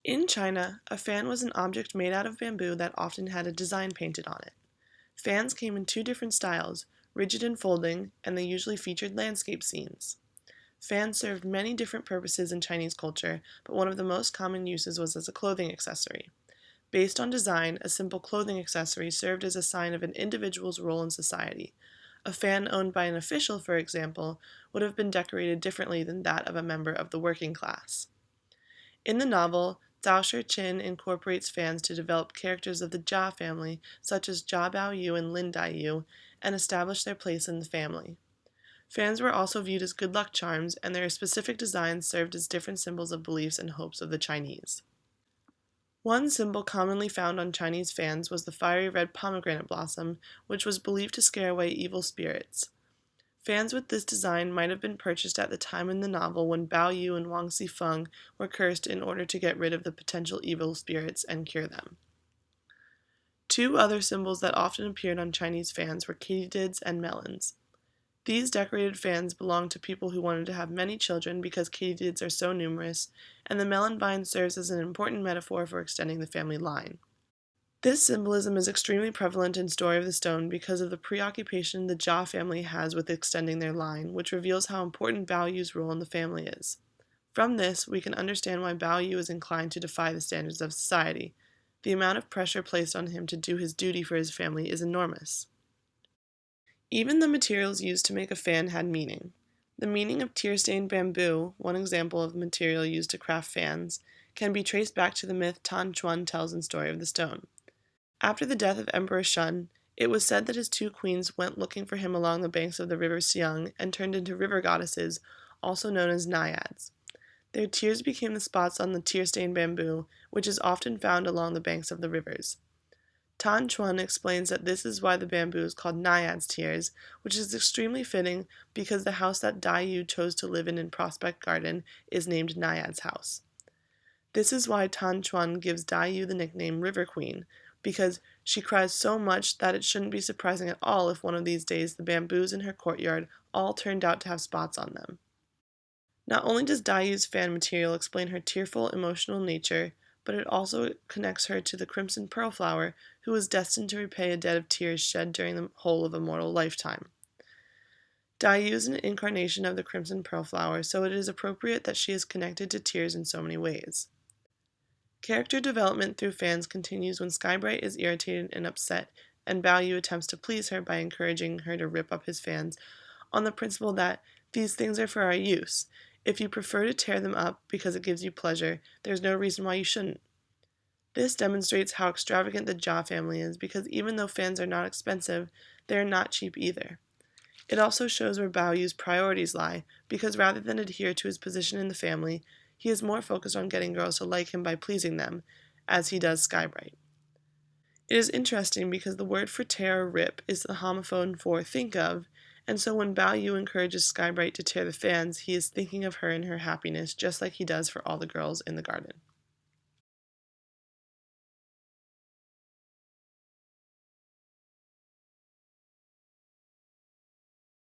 In China, a fan was an object made out of bamboo that often had a design painted on it. Fans came in two different styles, rigid and folding, and they usually featured landscape scenes. Fans served many different purposes in Chinese culture, but one of the most common uses was as a clothing accessory. Based on design, a simple clothing accessory served as a sign of an individual's role in society. A fan owned by an official, for example, would have been decorated differently than that of a member of the working class. In the novel, Zhao Shichin incorporates fans to develop characters of the Jia family, such as Jia Baoyu and Lin Daiyu, and establish their place in the family. Fans were also viewed as good luck charms, and their specific designs served as different symbols of beliefs and hopes of the Chinese. One symbol commonly found on Chinese fans was the fiery red pomegranate blossom, which was believed to scare away evil spirits. Fans with this design might have been purchased at the time in the novel when Bao Yu and Wang Xifeng were cursed in order to get rid of the potential evil spirits and cure them. Two other symbols that often appeared on Chinese fans were katydids and melons. These decorated fans belonged to people who wanted to have many children because katydids are so numerous, and the melon vine serves as an important metaphor for extending the family line. This symbolism is extremely prevalent in Story of the Stone because of the preoccupation the Jia family has with extending their line, which reveals how important Bao Yu's role in the family is. From this, we can understand why Bao Yu is inclined to defy the standards of society. The amount of pressure placed on him to do his duty for his family is enormous. Even the materials used to make a fan had meaning. The meaning of tear-stained bamboo, one example of material used to craft fans, can be traced back to the myth Tan Chuan tells in Story of the Stone. After the death of Emperor Shun, it was said that his two queens went looking for him along the banks of the river Xiang and turned into river goddesses, also known as naiads. Their tears became the spots on the tear-stained bamboo, which is often found along the banks of the rivers. Tan Chuan explains that this is why the bamboo is called Naiad's Tears, which is extremely fitting because the house that Dai Yu chose to live in Prospect Garden is named Naiad's house. This is why Tan Chuan gives Dai Yu the nickname River Queen, because she cries so much that it shouldn't be surprising at all if one of these days the bamboos in her courtyard all turned out to have spots on them. Not only does Dai Yu's fan material explain her tearful, emotional nature, but it also connects her to the crimson pearl flower, who was destined to repay a debt of tears shed during the whole of a mortal lifetime. Dai Yu is an incarnation of the crimson pearl flower, so it is appropriate that she is connected to tears in so many ways. Character development through fans continues when Skybright is irritated and upset, and Bao Yu attempts to please her by encouraging her to rip up his fans, on the principle that these things are for our use. If you prefer to tear them up because it gives you pleasure, there's no reason why you shouldn't. This demonstrates how extravagant the Jia family is because even though fans are not expensive, they are not cheap either. It also shows where Bao Yu's priorities lie because rather than adhere to his position in the family, he is more focused on getting girls to like him by pleasing them, as he does Skybright. It is interesting because the word for tear or rip is the homophone for think of, and so when Bao Yu encourages Skybright to tear the fans, he is thinking of her and her happiness just like he does for all the girls in the garden.